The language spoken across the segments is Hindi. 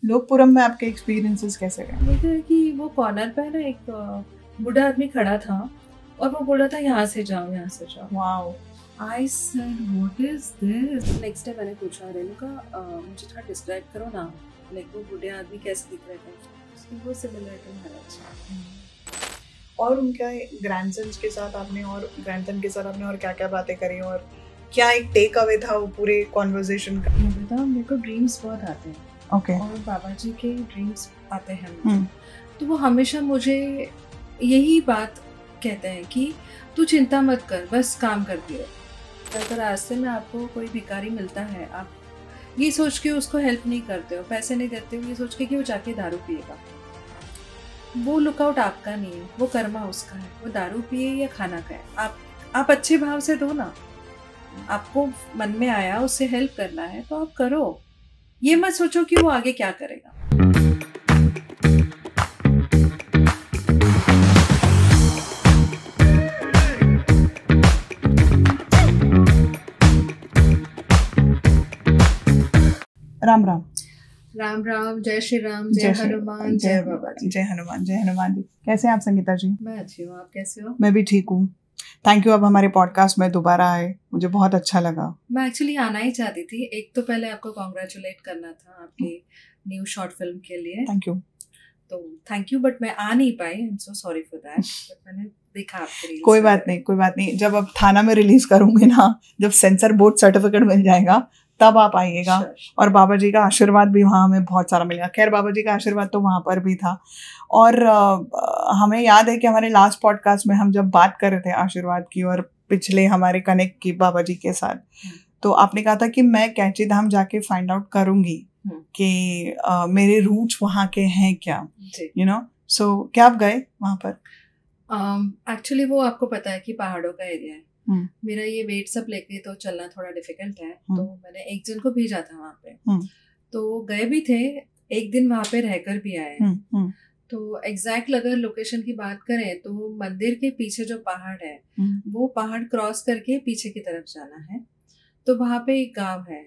लोकपुरम में आपके एक्सपीरियंसेस कैसे रहे? वो क्या है कि वो कॉर्नर पे ना एक बूढ़ा आदमी खड़ा था और वो बोल रहा था यहाँ से जाओ, यहाँ से जाओ। Wow. I said what is this. Next day मैंने पूछा रेणुका मुझे थोड़ा डिस्क्राइब करो ना, लाइक वो बूढ़े आदमी कैसे दिख रहे थे। उसकी वो सिमिलर टू महाराज। और उनका ग्रैंडसन के साथ आपने और क्या क्या बातें करी और क्या एक टेक अवे था वो पूरे कॉन्वर्सेशन का? बताओ, मेरे को ड्रीम्स बहुत आते हैं। ओके। और बाबा जी के ड्रीम्स आते हैं तो वो हमेशा मुझे यही बात कहते हैं कि तू चिंता मत कर, बस काम करती रहे। अगर रास्ते में आपको कोई भिखारी मिलता है, आप ये सोच के उसको हेल्प नहीं करते हो, पैसे नहीं देते हो, ये सोच के कि वो जाके दारू पिएगा, वो लुकआउट आपका नहीं है, वो कर्मा उसका है। वो दारू पिए या खाना खाए, आप अच्छे भाव से दो ना। आपको मन में आया उससे हेल्प करना है तो आप करो। ये मत सोचो कि वो आगे क्या करेगा। राम राम। राम राम, जय श्री राम, जय हनुमान, जय बाबा जी। जय हनुमान, जय हनुमान जी। कैसे हैं आप संगीता जी? मैं अच्छी हूँ, आप कैसे हो? मैं भी ठीक हूँ। थैंक यू, आप हमारे पॉडकास्ट में दोबारा आए, मुझे बहुत अच्छा लगा। मैं एक्चुअली आना ही चाहती थी। एक तो पहले आपको कॉन्ग्रेचुलेट करना था आपकी न्यू शॉर्ट फिल्म के लिए। Thank you. तो थैंक यू, बट मैं आ नहीं पाई। I am so sorry for that. But मैंने देखा आपके रील्स। कोई बात नहीं। जब अब थाना में रिलीज करूंगी ना, जब सेंसर बोर्ड सर्टिफिकेट मिल जाएगा तब आप आइएगा। और बाबा जी का आशीर्वाद भी वहाँ हमें बहुत सारा मिलेगा। खैर, बाबा जी का आशीर्वाद तो वहाँ पर भी था। और हमें याद है कि हमारे लास्ट पॉडकास्ट में हम जब बात कर रहे थे आशीर्वाद की और पिछले हमारे कनेक्ट की बाबा जी के साथ, तो आपने कहा था कि मैं कैंची धाम जाके फाइंड आउट करूंगी कि मेरे रूट्स वहाँ के हैं क्या, यू नो। सो क्या आप गए वहाँ पर? एक्चुअली वो आपको पता है कि पहाड़ों का एरिया है। मेरा ये वेट सब लेके तो चलना थोड़ा डिफिकल्ट है। तो मैंने एक जन को भेजा था वहाँ पे। तो गए भी थे, एक दिन वहाँ पे रहकर भी आए। तो एग्जैक्ट अगर लोकेशन की बात करें तो मंदिर के पीछे जो पहाड़ है वो पहाड़ क्रॉस करके पीछे की तरफ जाना है। तो वहाँ पे एक गांव है,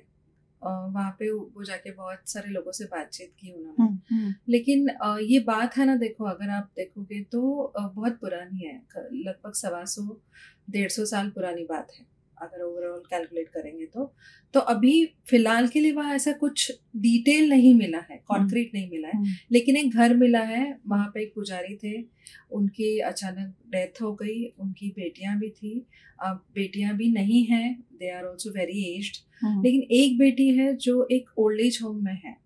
वहाँ पे वो जाके बहुत सारे लोगों से बातचीत की उन्होंने। लेकिन ये बात है ना, देखो अगर आप देखोगे तो बहुत पुरानी है, लगभग 125-150 साल पुरानी बात है अगर ओवरऑल कैलकुलेट करेंगे तो अभी फिलहाल के लिए वहाँ ऐसा कुछ डिटेल नहीं मिला है, कॉन्क्रीट नहीं मिला है। लेकिन एक घर मिला है, वहाँ पे एक पुजारी थे, उनकी अचानक डेथ हो गई। उनकी बेटियां भी थी, अब बेटियां भी नहीं हैं, they are also very aged. लेकिन एक बेटी है जो एक ओल्ड एज होम में है।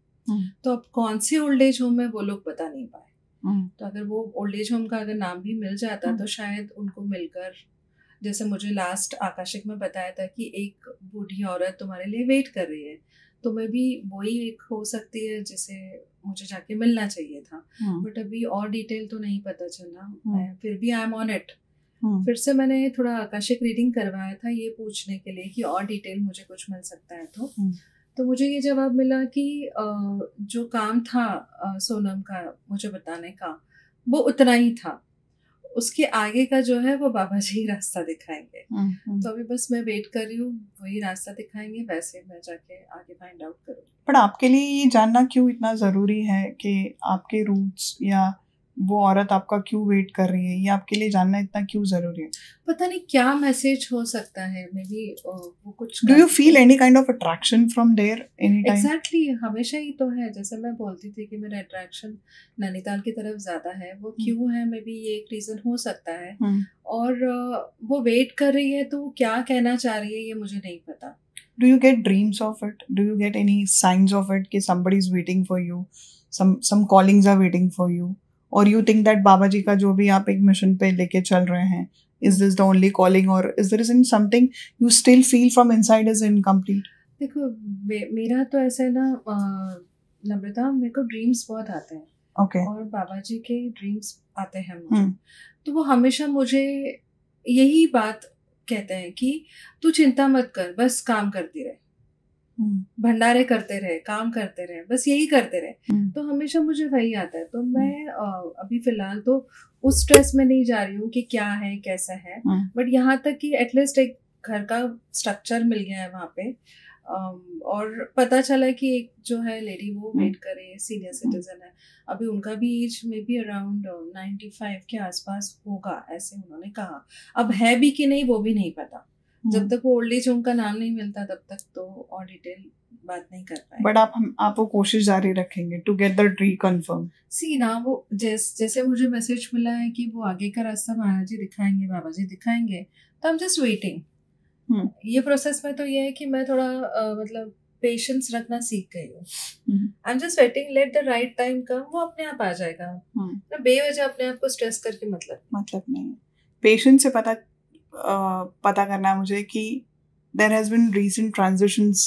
तो अब कौन से ओल्ड एज होम में वो लोग बता नहीं पाए। तो अगर वो ओल्ड एज होम का अगर नाम भी मिल जाता तो शायद उनको मिलकर, जैसे मुझे लास्ट आकाशिक में बताया था कि एक बूढ़ी औरत तुम्हारे लिए वेट कर रही है, तो मैं भी वही एक हो सकती है जिसे मुझे जाके मिलना चाहिए था। बट अभी और डिटेल तो नहीं पता चला। मैं फिर भी आई एम ऑन इट। फिर से मैंने थोड़ा आकाशिक रीडिंग करवाया था ये पूछने के लिए कि और डिटेल मुझे कुछ मिल सकता है तो मुझे ये जवाब मिला कि जो काम था सोनम का मुझे बताने का वो उतना ही था, उसके आगे का जो है वो बाबा जी रास्ता दिखाएंगे। तो अभी बस मैं वेट कर रही हूँ, वही रास्ता दिखाएंगे, वैसे मैं जाके आगे फाइंड आउट करूँगी। पर आपके लिए ये जानना क्यों इतना ज़रूरी है कि आपके रूट्स या वो औरत आपका क्यों वेट कर रही है, ये आपके लिए जानना इतना क्यों ज़रूरी है? पता नहीं क्या मैसेज हो सकता है, मे बी वो कुछ। Do you feel any kind of attraction from there any time? Exactly, हमेशा ही तो है। जैसे मैं बोलती थी कि मेरा अट्रैक्शन नैनीताल की तरफ ज़्यादा है, वो क्यों है, मे बी ये एक रीज़न हो सकता है। और वो वेट कर रही है तो वो क्या कहना चाह रही है ये मुझे नहीं पता। Do you get dreams of it? Do you get any signs of it कि somebody is waiting for you, some callings are waiting for you, or you think that बाबा जी का जो भी आप एक मिशन पे लेके चल रहे हैं, is this the only calling, or is there isn't something you still feel from inside is incomplete? देखो मेरा तो ऐसा है ना नम्रता, मेरे को ड्रीम्स बहुत आते हैं। Okay. और बाबा जी के ड्रीम्स आते हैं मुझे। तो वो हमेशा मुझे यही बात कहते हैं कि तू चिंता मत कर, बस काम करती रहे, भंडारे करते रहे, काम करते रहे, बस यही करते रहे। तो हमेशा मुझे वही आता है। तो मैं अभी फिलहाल तो उस स्ट्रेस में नहीं जा रही हूँ कि क्या है कैसा है, बट यहाँ तक कि एटलीस्ट एक घर का स्ट्रक्चर मिल गया है वहाँ पे। और पता चला कि एक जो है लेडी वो वेट करे, सीनियर सिटीजन है, अभी उनका भी एज में भी अराउंड 95 के आसपास होगा ऐसे उन्होंने कहा। अब है भी कि नहीं वो भी नहीं पता, जब तक वो ओल्ड एज होम का नाम नहीं मिलता तब तक तो और डिटेल बात नहीं कर पाए। बट आप वो कोशिश जारी रखेंगे टू गेट द रिकन्फर्म। सी ना, वो जैसे मुझे मैसेज मिला है कि वो आगे का रास्ता महाराज जी दिखाएंगे, बाबा जी दिखाएंगे, तो आई एम जस्ट वेटिंग। ये प्रोसेस में तो ये है कि मैं थोड़ा मतलब पेशेंस रखना सीख गई हूँ। I am just waiting, let the right time come, वो अपने आप आ जाएगा। बेवजह अपने आप को स्ट्रेस करके मतलब नहीं। पेशेंस से पता करना है मुझे कि there has been recent transitions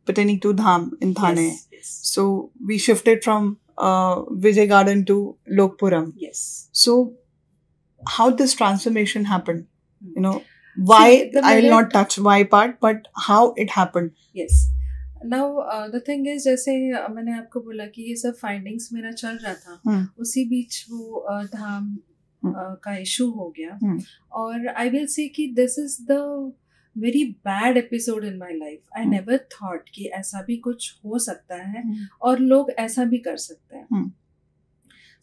pertaining to Dham in Thane. Yes. So we shifted from Vijay Garden to Lokpuram. Yes. So how this transformation happened? You know, why? I will not touch why part, but how it happened. Yes. Now the thing is, जैसे मैंने आपको बोला कि ये सब फाइंडिंग्स मेरा चल रहा था, उसी बीच वो धाम का इशू हो गया। और आई विल से कि this is the very bad episode in my life. I never thought कि ऐसा भी कुछ हो सकता है और लोग ऐसा भी कर सकते हैं।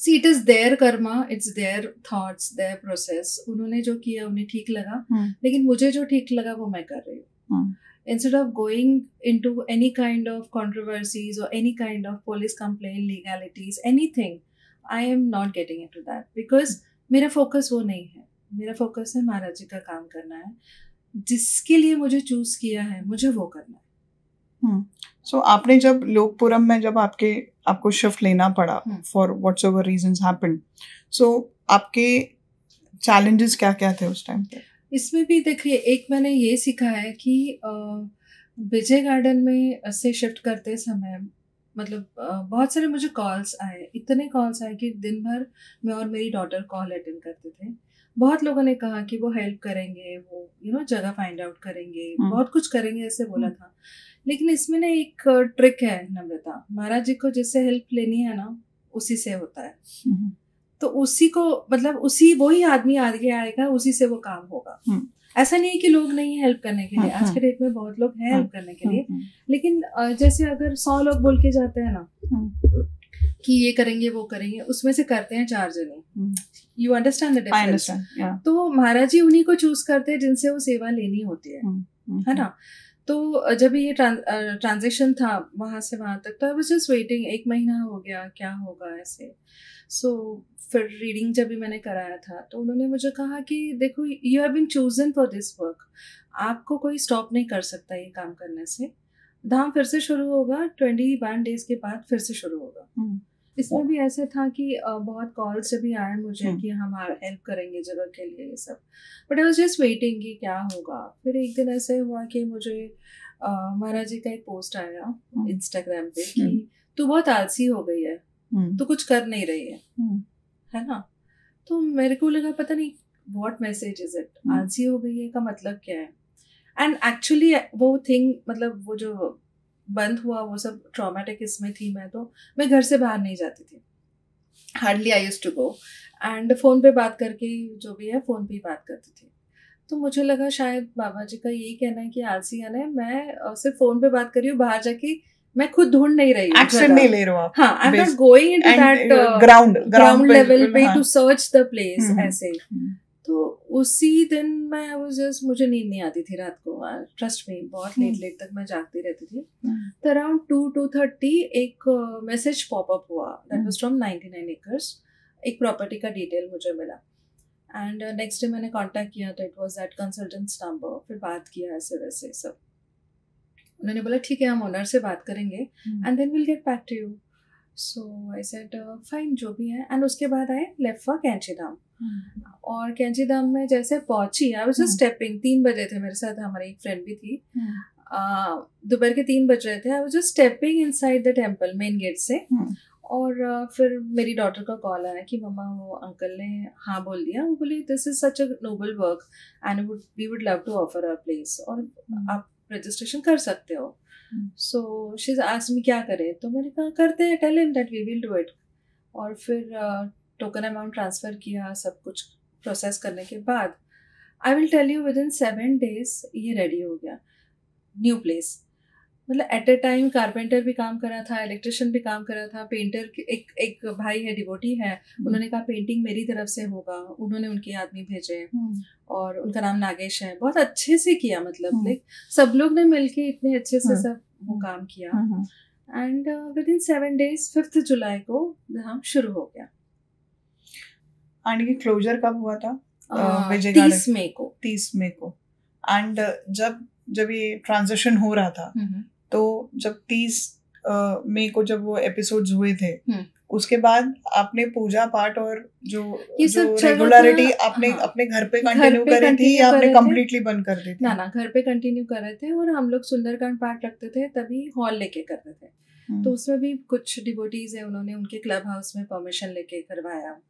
See it is their karma, it's their thoughts, their process. उन्होंने जो किया उन्हें ठीक लगा, लेकिन मुझे जो ठीक लगा वो मैं कर रही हूँ। Instead of going into any kind of controversies or any kind of police complaint, legalities, anything, I am not getting into that because मेरा फोकस वो नहीं है। मेरा फोकस है महाराज जी का काम करना है, जिसके लिए मुझे चूज किया है मुझे वो करना है। So आपने जब लोकपुरम में जब आपको शिफ्ट लेना पड़ा फॉर व्हाटसएवर रीजंस हैपेंड, सो आपके चैलेंजेस क्या क्या थे उस टाइम पे? इसमें भी देखिए, एक मैंने ये सीखा है कि विजय गार्डन में से शिफ्ट करते समय मतलब बहुत सारे मुझे कॉल्स आए, इतने कॉल्स आए कि दिन भर मैं और मेरी डॉटर कॉल अटेंड करते थे। बहुत लोगों ने कहा कि वो हेल्प करेंगे, वो जगह फाइंड आउट करेंगे, बहुत कुछ करेंगे ऐसे बोला था। लेकिन इसमें ना एक ट्रिक है नम्रता, महाराज जी को जिससे हेल्प लेनी है ना उसी से होता है। तो उसी को मतलब वही आदमी आगे आएगा, उसी से वो काम होगा। ऐसा नहीं है कि लोग नहीं हेल्प करने के लिए, आज के डेट में बहुत लोग हैं हेल्प करने के लिए, लेकिन जैसे अगर 100 लोग बोल के जाते हैं ना कि ये करेंगे वो करेंगे, उसमें से करते हैं 4 जने। You understand the difference? तो महाराज जी उन्हीं को चूज करते हैं जिनसे वो सेवा लेनी होती है ना। तो जब ये ट्रांजिशन था वहाँ से वहाँ तक, तो आई वाज जस्ट वेटिंग। 1 महीना हो गया, क्या होगा ऐसे। सो फिर रीडिंग जब भी मैंने कराया था तो उन्होंने मुझे कहा कि देखो, you have been chosen for this work, आपको कोई स्टॉप नहीं कर सकता ये काम करने से। धाम फिर से शुरू होगा, 21 डेज के बाद फिर से शुरू होगा। इसमें भी ऐसे था कि बहुत कॉल्स जब भी आए मुझे कि हम हेल्प करेंगे जगह के लिए, ये सब, but I was just waiting कि क्या होगा। फिर एक दिन ऐसे हुआ कि मुझे महाराज जी का एक पोस्ट आया इंस्टाग्राम पे कि तू बहुत आलसी हो गई है, तू कुछ कर नहीं रही है ना। तो मेरे को लगा पता नहीं व्हाट मैसेज इज इट, आलसी हो गई है का मतलब क्या है। एंड एक्चुअली वो थिंग मतलब वो जो बंद हुआ वो सब ट्रॉमेटिक इसमें थी। मैं घर से बाहर नहीं जाती थी, hardly I used to go, and phone पे बात करके जो भी है फ़ोन पे ही बात करती थी। तो मुझे लगा शायद बाबा जी का यही कहना है कि आलसी है ना, मैं सिर्फ फ़ोन पे बात कर रही हूँ, बाहर जाके मैं खुद ढूंढ नहीं रही हूँ, एक्शन नहीं ले रहे हो आप। हाँ, I am not going into that ground level पे टू सर्च द प्लेस ऐसे। तो उसी दिन मैं मुझे नींद नहीं आती थी रात को, ट्रस्ट में बहुत लेट तक मैं जागती रहती थी। तो अराउंड 2:30 एक मैसेज पॉपअप हुआ, दैट वाज फ्रॉम 99 एकर्स। एक प्रॉपर्टी का डिटेल मुझे मिला एंड नेक्स्ट डे मैंने कांटेक्ट किया तो it was that consultants number. फिर बात किया ऐसे वैसे सब, उन्होंने बोला ठीक है हम ओनर से बात करेंगे and then will get back to you. So I said fine, जो भी है। एंड उसके बाद आए लेफ्ट फॉर कैंची धाम। और कैंची धाम में जैसे पहुंची, आई वाज जस्ट स्टेपिंग, 3 बजे थे, मेरे साथ हमारी एक फ्रेंड भी थी, दोपहर के 3 बज रहे थे। I was just stepping inside the temple main gate से, और फिर मेरी डॉटर का कॉल आया कि मम्मा वो अंकल ने हाँ बोल दिया। वो बोली this is such a noble work and we would love to offer a place, और आप रजिस्ट्रेशन कर सकते हो। सो शी आस्क्ड मी क्या करें, तो मैंने कहा करते हैं, tell him that we will do it. और फिर टोकन अमाउंट ट्रांसफ़र किया, सब कुछ प्रोसेस करने के बाद I will tell you within 7 days ये रेडी हो गया न्यू प्लेस। मतलब एट अ टाइम कारपेंटर भी काम कर रहा था, इलेक्ट्रिशियन भी काम कर रहा था, पेंटर एक भाई है, डिवोटी है, उन्होंने कहा पेंटिंग मेरी तरफ से होगा, उन्होंने उनके आदमी भेजे और उनका नाम नागेश है, बहुत अच्छे से किया, मतलब लाइक सब लोग ने मिलके इतने अच्छे से सब वो काम किया। And with in 7 days 5th जुलाई को धाम शुरू हो गया। एंड ये क्लोजर कब हुआ था? 30 मई को। 30 मई को। एंड जब ये ट्रांजिशन हो रहा था, तो जब 30 मई को जब वो एपिसोड्स हुए थे, उसके बाद आपने पूजा पाठ और जो रेगुलरिटी आपने अपने घर पे कंटिन्यू करी थी या आपने कम्प्लीटली बंद कर दी थी? ना घर पे कंटिन्यू कर रहे थे, और हम लोग सुंदरकांड पाठ रखते थे, तभी हॉल लेके करते थे। तो उसमें भी कुछ डिवोटीज है, उन्होंने उनके क्लब हाउस में परमिशन लेके करवाया,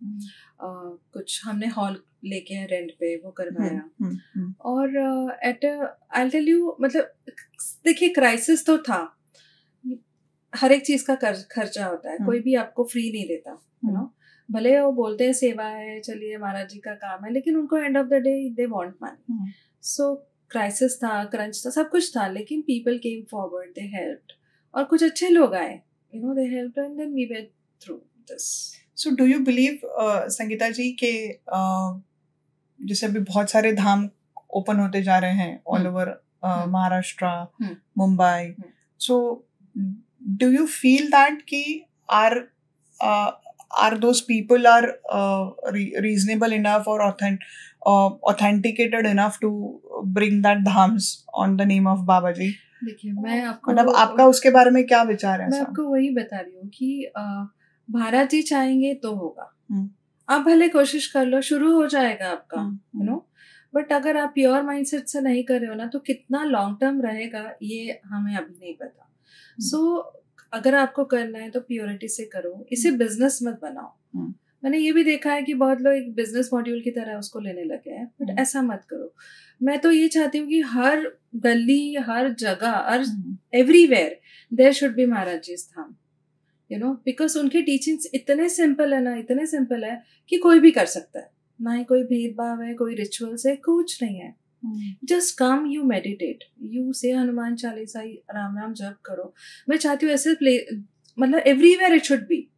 कुछ हमने हॉल लेके रेंट पे वो करवाया। और एट आई टेल यू, मतलब देखिए क्राइसिस तो था, हर एक चीज का खर्चा होता है, कोई भी आपको फ्री नहीं देता, यू नो। भले वो बोलते हैं सेवा है, चलिए महाराज जी का काम है, लेकिन उनको end of the day they want money. So crisis था, क्रंच था, सब कुछ था, लेकिन people came forward, they helped, और कुछ अच्छे लोग आए, you know, they helped and then we went through this. So do you believe Sangeeta ji के जैसे अभी बहुत सारे धाम ओपन होते जा रहे हैं all over Maharashtra, Mumbai, so do you feel that ki are those people are reasonable enough or authenticated enough to bring that dhams on the name of Baba Ji? देखिए मैं आपको मतलब आपका उसके बारे में क्या विचार है? मैं आपको वही बता रही हूँ कि महाराज जी चाहेंगे तो होगा, आप भले कोशिश कर लो, शुरू हो जाएगा आपका, यू नो, बट अगर आप प्योर माइंडसेट से नहीं कर रहे हो ना, तो कितना लॉन्ग टर्म रहेगा ये हमें अभी नहीं पता। सो अगर आपको करना है तो प्योरिटी से करो, इसे बिजनेस मत बनाओ। मैंने ये भी देखा है कि बहुत लोग एक बिजनेस मॉड्यूल की तरह उसको लेने लगे हैं, बट ऐसा मत करो। मैं तो ये चाहती हूँ कि हर गली, हर जगह, हर everywhere there should be Maharaj ji धाम, यू नो, बिकॉज उनके टीचिंग्स इतने सिंपल है ना, इतने सिंपल है कि कोई भी कर सकता है, ना ही कोई भेदभाव है, कोई रिचुअल्स है, कुछ नहीं है। Just come, you meditate, you से हनुमान चालीसा, राम राम जप करो। मैं चाहती हूँ ऐसे मतलब एवरीवेयर इट शुड बी।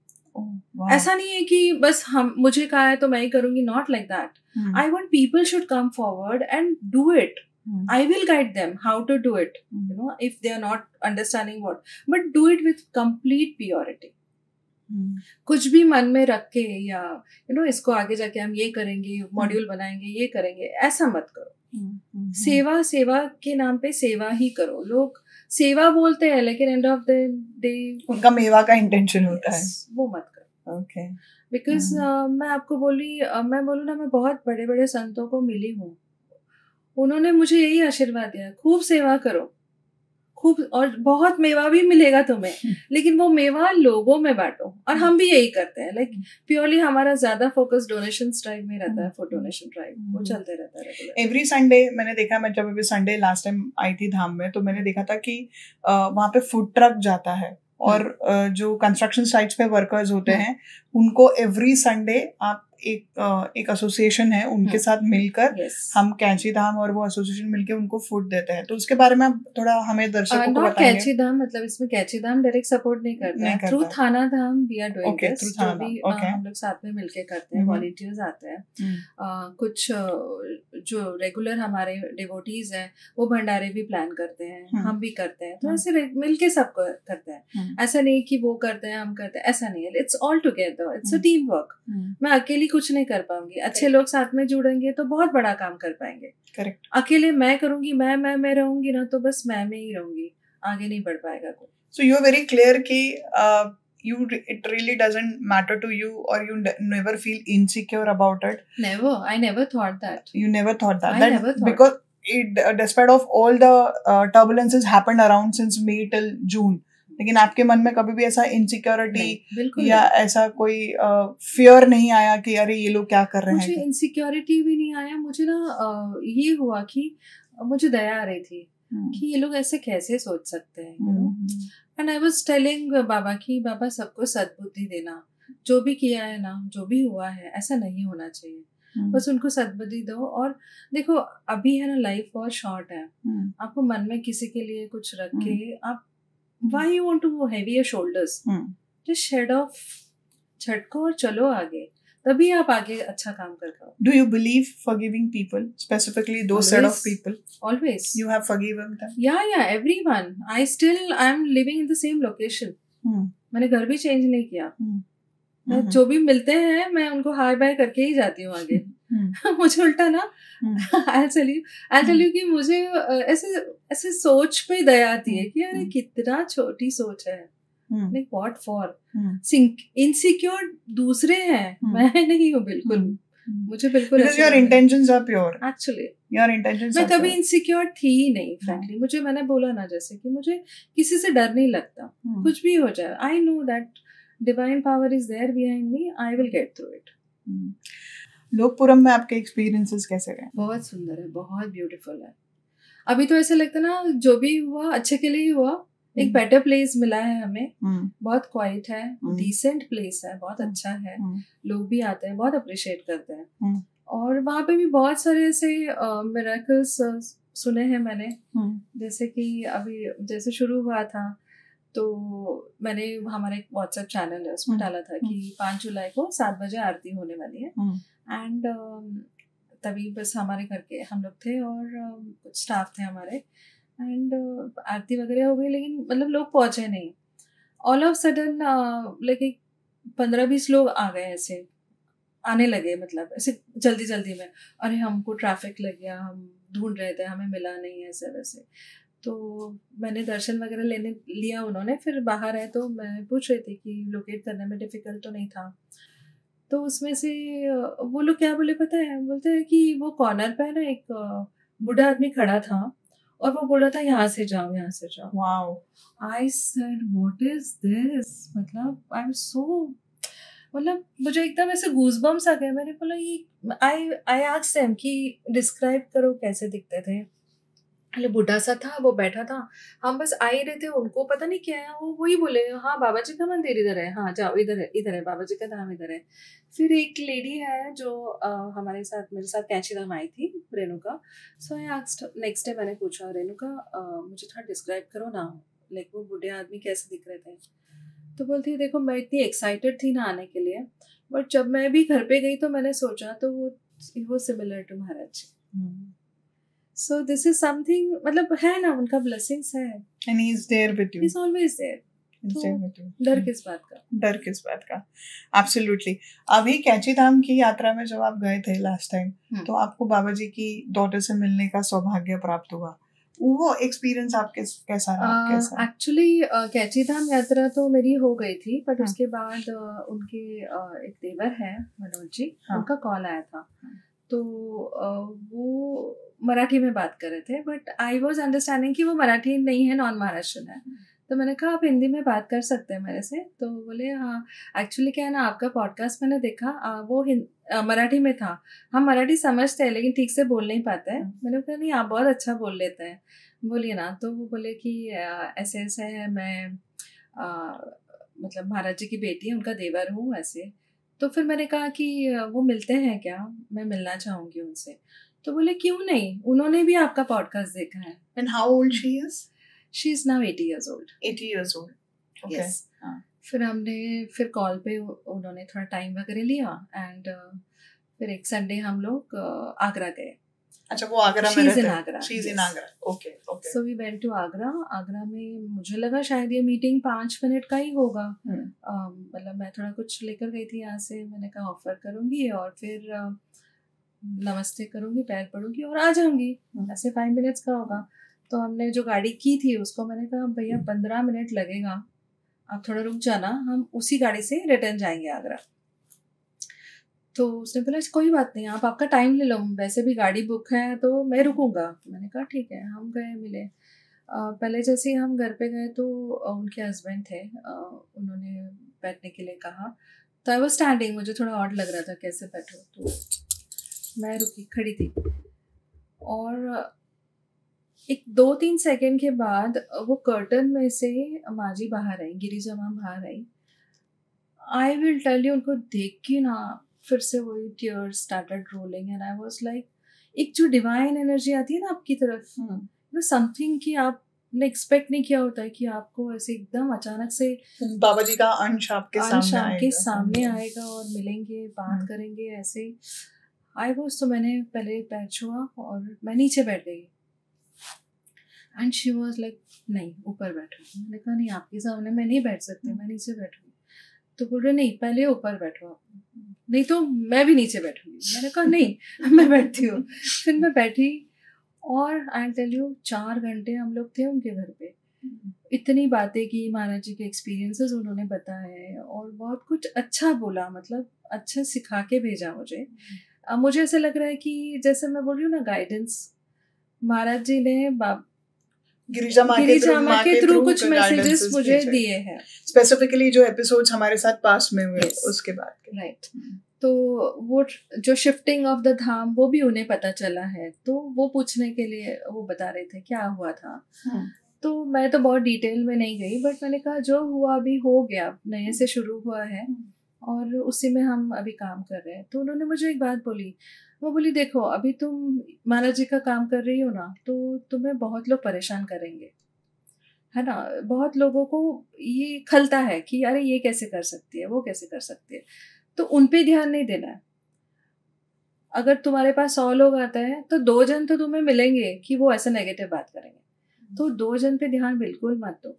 ऐसा नहीं है कि बस हम मुझे कहा है तो मैं ही करूंगी, not like that. I want people should come forward and do it. I will guide them how to do it, you know, if they are not understanding what, but do it with complete purity. कुछ भी मन में रख के या यू नो इसको आगे जाके हम ये करेंगे, मॉड्यूल बनाएंगे, ये करेंगे, ऐसा मत करो। सेवा के नाम पे सेवा ही करो। लोग सेवा बोलते हैं लेकिन एंड ऑफ द डे उनका मेवा का इंटेंशन होता है, वो मत करो। ओके, बिकॉज मैं आपको मैं बोलूँ ना, मैं बहुत बड़े बड़े संतों को मिली हूँ, उन्होंने मुझे यही आशीर्वाद दिया, खूब सेवा करो, खूब, और बहुत मेवा भी मिलेगा तुम्हें, लेकिन वो मेवा लोगों में बांटो। और हम भी यही करते हैं, लाइक प्योरली हमारा ज्यादा फोकस डोनेशन ड्राइव में रहता है, फूड डोनेशन ड्राइव वो चलते रहता है रेगुलर। एवरी संडे मैंने देखा, मैं जब अभी संडे लास्ट टाइम आई थी धाम में, तो मैंने देखा था कि वहाँ पे फूड ट्रक जाता है, और जो कंस्ट्रक्शन साइट्स पे वर्कर्स होते हैं उनको एवरी संडे आप एक एसोसिएशन है उनके साथ मिलकर हम कैंची धाम और वो एसोसिएशन मिलकर उनको फूड देते हैं। तो उसके बारे में आप थोड़ा हमें दर्शकों को बताएंगे। कैंची धाम मतलब इसमें कैंची धाम डायरेक्ट सपोर्ट नहीं करता है, थ्रू थाना धाम वी आर डूइंग दिस, जो भी हम लोग साथ में मिलके करते हैं, वॉलंटियर्स आते हैं, कुछ जो रेगुलर हमारे डिवोटीज हैं वो भंडारे भी प्लान करते हैं, हम भी करते हैं, तो ऐसे मिलके सब करते हैं। ऐसा नहीं कि वो करते हैं हम करते हैं, ऐसा नहीं है, it's all together, it's a team work. मैं अकेली कुछ नहीं कर पाऊंगी, अच्छे लोग साथ में जुड़ेंगे तो बहुत बड़ा काम कर पाएंगे। करेक्ट, अकेले मैं करूंगी, मैं रहूंगी ना, तो बस मैं में ही रहूंगी, आगे नहीं बढ़ पाएगा कोई। So you are very clear कि it really doesn't matter to you, or you never feel insecure about it? Never, I never thought that. You never thought that? I never thought. Because despite of all the turbulences happened around since May till June, लेकिन आपके मन में कभी भी ऐसा इनसिक्योरिटी या ऐसा कोई फियर नहीं आया कि अरे ये लोग क्या कर रहे हैं? मुझे इनसिक्योरिटी भी नहीं आया, मुझे ना ये हुआ कि मुझे दया आ रही थी कि ये लोग ऐसे कैसे सोच सकते हैं, you know. And I was telling Baba कि बाबा सबको सद्बुद्धि देना, जो भी किया है ना, जो भी हुआ है ऐसा नहीं होना चाहिए, बस उनको सद्बुद्धि दो। और देखो अभी है ना, लाइफ बहुत शॉर्ट है, आपको मन में किसी के लिए कुछ रख के आप Why you want to heavy your shoulders? Just shed off झटको और चलो आगे, तभी आप आगे अच्छा काम कर पाओ. Do you believe forgiving people, specifically those set of people? Always. You have forgiven them? Yeah, everyone. I'm living in the same location. मैंने घर भी चेंज नहीं किया. जो भी मिलते हैं मैं उनको हाय बाय करके ही जाती हूँ आगे. मुझे उल्टा ना I'll tell you कि मुझे ऐसे सोच पे दया आती है कि यार कितना छोटी सोच है. Like what for? Insecure दूसरे हैं, मैं नहीं हूँ बिल्कुल. मुझे बिल्कुल because your intentions are pure. Actually your intentions मैं कभी insecure थी ही नहीं. frankly मैंने बोला ना जैसे कि मुझे किसी से डर नहीं लगता. कुछ भी हो जाए, I know that divine power is there behind me. I will get through it. लोकपुरम में आपके एक्सपीरियंसेस कैसे रहे? बहुत सुंदर है, बहुत ब्यूटीफुल है. अभी तो ऐसे लगता है ना जो भी हुआ अच्छे के लिए ही हुआ. एक बेटर प्लेस मिला है हमें. बहुत क्वाइट है, डिसेंट प्लेस है, बहुत अच्छा है. लोग भी आते हैं, बहुत अप्रिशिएट करते हैं. और वहाँ पे भी बहुत सारे ऐसे मिरेकल्स सुने हैं मैंने. जैसे कि अभी जैसे शुरू हुआ था तो मैंने हमारा एक व्हाट्सएप चैनल है उसमें डाला था कि 5 जुलाई को 7 बजे आरती होने वाली है. एंड तभी बस हमारे घर के हम लोग थे और कुछ स्टाफ थे हमारे. एंड आरती वगैरह हो गई लेकिन मतलब लोग पहुंचे नहीं. ऑल ऑफ सडन लाइक 15-20 लोग आ गए, ऐसे आने लगे, मतलब ऐसे जल्दी जल्दी में. अरे हमको ट्रैफिक लग गया, हम ढूंढ रहे थे, हमें मिला नहीं ऐसे वैसे. तो मैंने दर्शन वगैरह लेने लिया उन्होंने. फिर बाहर है तो मैं पूछ रही थी कि लोकेट करने में डिफ़िकल्ट तो नहीं था. तो उसमें से वो लोग क्या बोले पता है, बोलते हैं कि वो कॉर्नर पे ना एक बूढ़ा आदमी खड़ा था और वो बोल रहा था यहाँ से जाओ, यहाँ से जाओ. Wow. I said what is this. मतलब आई एम सो, मतलब मुझे एकदम ऐसे गूज़बम्स आ गए. मैंने बोला ये आई आस्क्ड देम कि डिस्क्राइब करो कैसे दिखते थे. अरे बूढ़ा सा था, वो बैठा था, हम बस आ ही रहे थे, उनको पता नहीं क्या है, वो वही बोले हाँ बाबा जी का मंदिर इधर है, हाँ जाओ इधर है बाबा जी का धाम इधर है. फिर एक लेडी है जो हमारे साथ मेरे साथ कैंची धाम आई थी, रेणुका. सो आई आस्क्ड नेक्स्ट डे, मैंने पूछा रेणुका मुझे थोड़ा डिस्क्राइब करो ना, लाइक वो बूढ़े आदमी कैसे दिख रहे थे. तो बोलती है देखो मैं इतनी एक्साइटेड थी ना आने के लिए, बट जब मैं भी घर पे गई तो मैंने सोचा तो वो similar to Maharaj ji. So this is something, मतलब है ना, उनका blessings है. And he is there with you. He's always there. He's there with you. डर किस बात का? डर किस बात का? Absolutely. अभी कैंची धाम की यात्रा में जब आप गए थे लास्ट टाइम, तो आपको बाबा जी की डॉटर से मिलने का सौभाग्य प्राप्त हुआ. वो एक्सपीरियंस आपके कैसा रहा? एक्चुअली कैंची धाम यात्रा तो मेरी हो गई थी, बट उसके बाद उनके एक देवर है मनोज जी, उनका कॉल आया था. तो वो मराठी में बात कर रहे थे, बट आई वॉज अंडरस्टैंडिंग कि वो मराठी नहीं है, नॉन महाराष्ट्रन है. तो मैंने कहा आप हिंदी में बात कर सकते हैं मेरे से. तो बोले हाँ एक्चुअली क्या है ना, आपका पॉडकास्ट मैंने देखा, वो मराठी में था. हम मराठी समझते हैं लेकिन ठीक से बोल नहीं पाते हैं. मैंने कहा नहीं आप बहुत अच्छा बोल लेते हैं, बोलिए ना. तो वो बोले कि ऐसे ऐसे है, मैं मतलब महाराज जी की बेटी है, उनका देवर हूँ ऐसे. तो फिर मैंने कहा कि वो मिलते हैं क्या, मैं मिलना चाहूँगी उनसे. तो बोले क्यों नहीं, उन्होंने भी आपका पॉडकास्ट देखा है. And how old she is? She is now 80 years old. 80 years old. Okay. Yes. फिर हमने फिर कॉल पे उन्होंने थोड़ा टाइम वगैरह लिया एंड फिर एक संडे हम लोग आगरा गए. अच्छा वो आगरा में रहते हैं? She is in Agra. Okay. So we went to Agra. Agra में मुझे लगा शायद ये मीटिंग 5 मिनट का ही होगा. मतलब मैं थोड़ा कुछ लेकर गई थी यहाँ से. मैंने कहा ऑफर करूँगी और फिर नमस्ते करूँगी, पैर पड़ूंगी और आ जाऊँगी. ऐसे 5 मिनट्स का होगा. तो हमने जो गाड़ी की थी उसको मैंने कहा भैया 15 मिनट लगेगा, आप थोड़ा रुक जाना, हम उसी गाड़ी से रिटर्न जाएंगे आगरा. तो उसने बोला कोई बात नहीं, आप आपका टाइम ले लो, वैसे भी गाड़ी बुक है तो मैं रुकूंगा. मैंने कहा ठीक है. हम गए, मिले. पहले जैसे ही हम घर पे गए तो उनके हस्बैंड थे, उन्होंने बैठने के लिए कहा. तो आई वाज स्टैंडिंग, मुझे थोड़ा ऑड लग रहा था कैसे बैठो, तो मैं रुकी, खड़ी थी. और एक 2-3 सेकंड के बाद वो कर्टन में से माँ जी बाहर आई, गिरिजा माँ बाहर आई. आई विल टेल यू, उनको देख के ना फिर से वही tears started rolling and I was like, एक जो डिवाइन एनर्जी आती है ना आपकी तरफ, समथिंग कि आप एक्सपेक्ट नहीं किया होता है कि आपको ऐसे एकदम अचानक से बाबा जी का अंश आपके सामने आएगा और मिलेंगे, बात करेंगे ऐसे। आई वॉज, तो मैंने पहले पैर छुआ और मैं नीचे बैठ गई एंड शी वॉज लाइक नहीं ऊपर बैठो। मैंने कहा नहीं आपके सामने मैं नहीं बैठ सकती, मैं नीचे बैठूंगी। तो बोल रहे नहीं पहले ऊपर बैठो आप, नहीं तो मैं भी नीचे बैठूंगी। मैंने कहा नहीं मैं बैठती हूँ। फिर मैं बैठी और आई टेल यू 4 घंटे हम लोग थे उनके घर पे, इतनी बातें की, महाराज जी के एक्सपीरियंसेस उन्होंने बताए और बहुत कुछ अच्छा बोला, मतलब अच्छा सिखा के भेजा मुझे। मुझे ऐसा लग रहा है कि जैसे मैं बोल रही हूँ ना गाइडेंस, महाराज जी ने गिरिजा माँ के थ्रू कुछ मैसेजेस मुझे दिए हैं, स्पेसिफिकली जो एपिसोड्स हमारे साथ पास में हुए उसके बाद के। राइट। तो वो जो शिफ्टिंग ऑफ द धाम वो भी उन्हें पता चला है, तो वो पूछने के लिए वो बता रहे थे क्या हुआ था। तो मैं तो बहुत डिटेल में नहीं गई, बट मैंने कहा जो हुआ अभी हो गया, नए से शुरू हुआ है और उसी में हम अभी काम कर रहे हैं। तो उन्होंने मुझे एक बात बोली, वो बोली देखो अभी तुम महाराज जी का काम कर रही हो ना, तो तुम्हें बहुत लोग परेशान करेंगे, है ना, बहुत लोगों को ये खलता है कि अरे ये कैसे कर सकती है, वो कैसे कर सकती है, तो उन पे ध्यान नहीं देना है। अगर तुम्हारे पास 100 लोग आते हैं तो 2 जन तो तुम्हें मिलेंगे कि वो ऐसे नेगेटिव बात करेंगे, तो 2 जन पे ध्यान बिल्कुल मत दो,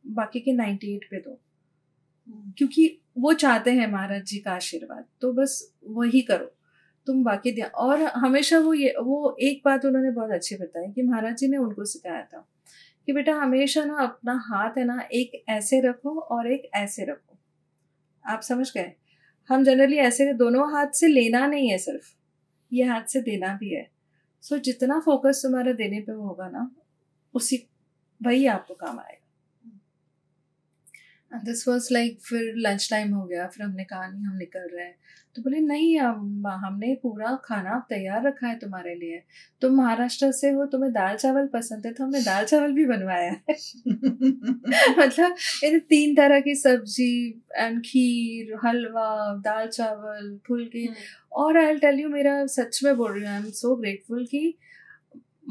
बाकी के 98 पे दो, क्योंकि वो चाहते हैं महाराज जी का आशीर्वाद, तो बस वही करो तुम, बाकी ध्यान। और हमेशा वो एक बात उन्होंने बहुत अच्छी बताई कि महाराज जी ने उनको सिखाया था कि बेटा हमेशा ना अपना हाथ है ना एक ऐसे रखो और एक ऐसे रखो। आप समझ गए? हम जनरली ऐसे दोनों हाथ से लेना नहीं है, सिर्फ ये हाथ से देना भी है। सो जितना फोकस तुम्हारा देने पे होगा ना, उसी वही आपको काम आएगा। दिस वॉज लाइक, फिर लंच टाइम हो गया, फिर हमने कहा नहीं हम निकल रहे हैं, तो बोले नहीं हमने पूरा खाना तैयार रखा है तुम्हारे लिए, तुम महाराष्ट्र से हो, तुम्हें दाल चावल पसंद है, तो हमने दाल चावल भी बनवाया है। मतलब 3 तरह की सब्जी एंड खीर, हलवा, दाल चावल, फुल्की। और आई विल टेल यू, मेरा सच में बोल रही हूँ, आई एम सो ग्रेटफुल कि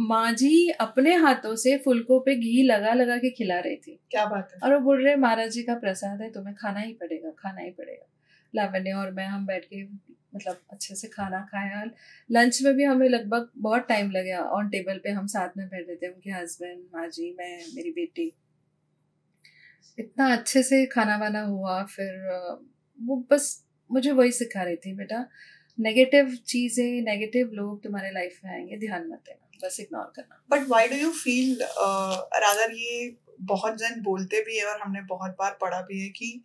माँ जी अपने हाथों से फुलकों पे घी लगा लगा के खिला रही थी। क्या बात है। और वो बोल रहे महाराज जी का प्रसाद है, तुम्हें खाना ही पड़ेगा, खाना ही पड़ेगा। लावण्य और मैं हम बैठ के मतलब अच्छे से खाना खाया। लंच में भी हमें लगभग बहुत टाइम लगा, ऑन टेबल पे हम साथ में बैठे थे, उनके हस्बैंड, माँ जी, मैं, मेरी बेटी, इतना अच्छे से खाना वाना हुआ। फिर वो बस मुझे वही सिखा रही थी, बेटा नेगेटिव चीज़ें, नेगेटिव लोग तुम्हारे लाइफ में आएंगे, ध्यान मत देना, बस इग्नोर करना। But why do you feel, rather ये बहुत जन बोलते भी है और हमने बहुत बार पढ़ा भी है कि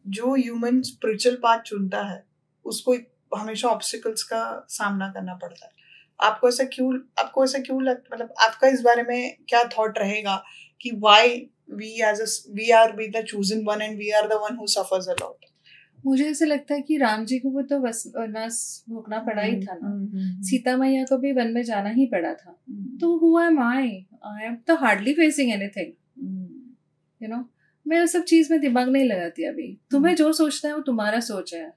जो ह्यूमन स्पिरिचुअल पाथ चुनता है उसको हमेशा ऑब्स्टिकल्स का सामना करना पड़ता है। आपको ऐसा क्यों लगता, मतलब आपका इस बारे में क्या थॉट रहेगा कि why we are the chosen one and we are the one who suffers a lot? मुझे ऐसे लगता है कि राम जी को भी तो वनवास भोगना पड़ा ही था ना, सीता मैया को भी वन में जाना ही पड़ा था, तो who am I am तो hardly facing anything, you know। मैं उस सब चीज में दिमाग नहीं लगाती अभी। तुम्हें जो सोचना है वो तुम्हारा सोच है,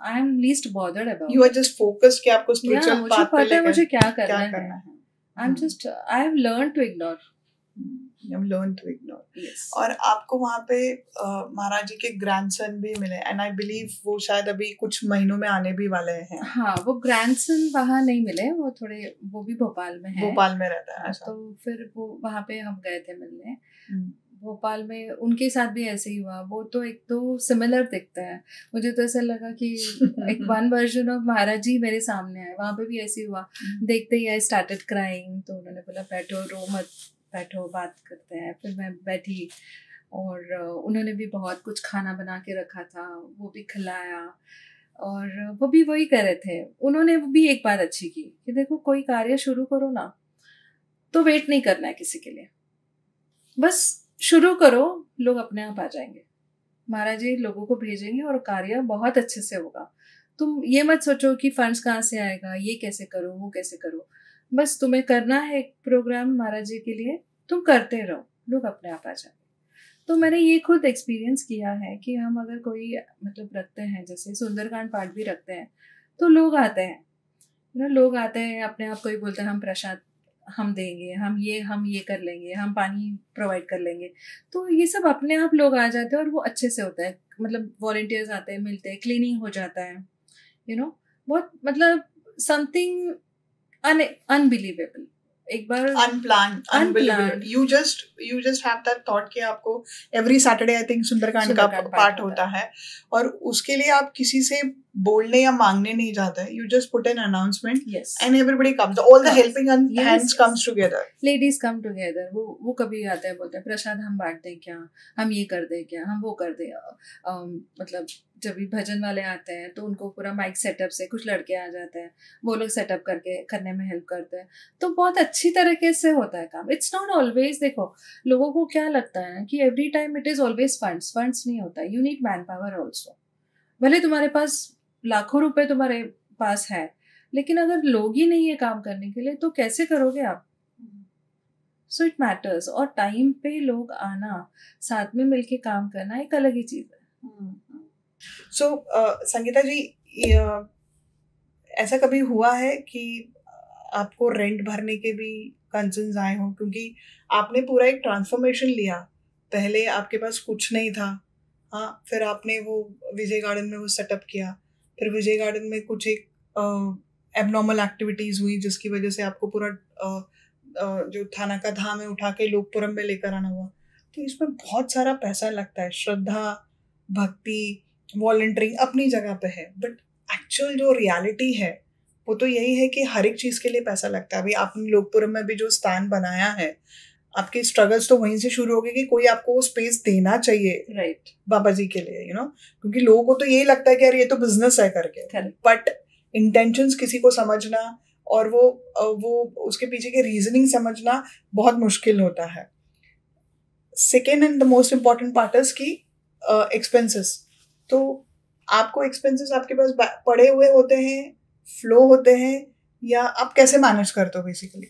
I am least bothered about you are just focused कि आपको spiritual path पे लेकर मुझे क्या करना है। I have learned to ignore. Yes. और आपको वहाँ पे महाराज जी के ग्रैंडसन भी मिले एंड आई बिलीव वो शायद अभी कुछ महीनों में आने भी वाले हैं। हाँ, वो ग्रैंडसन वहाँ नहीं मिले, वो भी भोपाल में है, भोपाल में रहता है। तो फिर वो वहाँ पे हम गए थे मिलने। भोपाल में उनके साथ भी ऐसे ही हुआ। वो तो एक तो सिमिलर दिखता है, मुझे तो ऐसा लगा कि एक वन वर्जन ऑफ महाराज जी मेरे सामने आए। वहाँ पे भी ऐसे ही हुआ, देखते ही आई स्टार्टेड क्राइंग, तो उन्होंने बोला बैठो, रो मत, बैठो, बात करते हैं। फिर मैं बैठी और उन्होंने भी बहुत कुछ खाना बना के रखा था, वो भी खिलाया, और वो भी वही कर रहे थे। उन्होंने भी एक बात अच्छी की कि देखो कोई कार्य शुरू करो ना तो वेट नहीं करना है किसी के लिए, बस शुरू करो, लोग अपने आप आ जाएंगे। महाराज जी लोगों को भेजेंगे और कार्य बहुत अच्छे से होगा। तुम ये मत सोचो कि फंड्स कहाँ से आएगा, ये कैसे करो, वो कैसे करो, बस तुम्हें करना है एक प्रोग्राम महाराज जी के लिए, तुम करते रहो, लोग अपने आप आ जाएंगे। तो मैंने ये खुद एक्सपीरियंस किया है कि हम अगर कोई मतलब रखते हैं, जैसे सुंदरकांड पाठ भी रखते हैं, तो लोग आते हैं, लोग आते हैं अपने आप, कोई बोलते हैं हम प्रसाद हम देंगे, हम ये कर लेंगे, हम पानी प्रोवाइड कर लेंगे। तो ये सब अपने आप लोग आ जाते हैं और वो अच्छे से होता है, मतलब वॉलंटियर्स आते हैं, मिलते हैं, क्लीनिंग हो जाता है, बहुत मतलब समथिंग अनबिलीवेबल। एक बार unplanned you just have that thought कि आपको every Saturday I think Sundarkand का पार्ट होता है, और उसके लिए आप किसी से बोलने या मांगने नहीं जाते, you just put an announcement and everybody comes, all the helping hands comes together, ladies come together. वो कभी आते हैं, बोलते हैं प्रसाद हम बांट दें क्या, हम ये कर दें क्या, हम वो कर दें। मतलब जब भी भजन वाले आते हैं तो उनको पूरा माइक सेटअप से, कुछ लड़के आ जाते हैं, वो लोग सेटअप करने में हेल्प करते हैं। तो बहुत अच्छी तरीके से होता है काम। इट्स नॉट ऑलवेज, देखो लोगों को क्या लगता है ना कि every time it is always funds नहीं होता, you need man power also. भले तुम्हारे पास लाखों रुपए तुम्हारे पास है, लेकिन अगर लोग ही नहीं है काम करने के लिए तो कैसे करोगे आप? So it matters. और टाइम पे लोग आना, साथ में मिलके काम करना एक अलग ही चीज है। सो संगीता जी, ऐसा कभी हुआ है कि आपको रेंट भरने के भी कंसर्न्स आए हों, क्योंकि आपने पूरा एक ट्रांसफॉर्मेशन लिया, पहले आपके पास कुछ नहीं था, हाँ, फिर आपने वो विजय गार्डन में वो सेटअप किया, फिर विजय गार्डन में कुछ एक एबनॉर्मल एक्टिविटीज हुई जिसकी वजह से आपको पूरा जो थाना का धाम है उठा के लोकपुरम में लेकर आना हुआ। तो इसमें बहुत सारा पैसा लगता है, श्रद्धा, भक्ति, वॉलंटियरिंग अपनी जगह पे है, बट एक्चुअल जो रियलिटी है वो तो यही है कि हर एक चीज़ के लिए पैसा लगता है। अभी आपने लोकपुरम में भी जो स्थान बनाया है, आपके स्ट्रगल्स तो वहीं से शुरू हो गए कि कोई आपको स्पेस देना चाहिए, राइट, बाबा जी के लिए, क्योंकि लोगों को तो यही लगता है कि यार ये तो बिजनेस है करके, बट इंटेंशंस किसी को समझना और वो उसके पीछे के रीजनिंग समझना बहुत मुश्किल होता है। Second and the most important part is की एक्सपेंसेस। तो आपको एक्सपेंसेस आपके पास पड़े हुए होते हैं, फ्लो होते हैं, या आप कैसे मैनेज करते हो बेसिकली?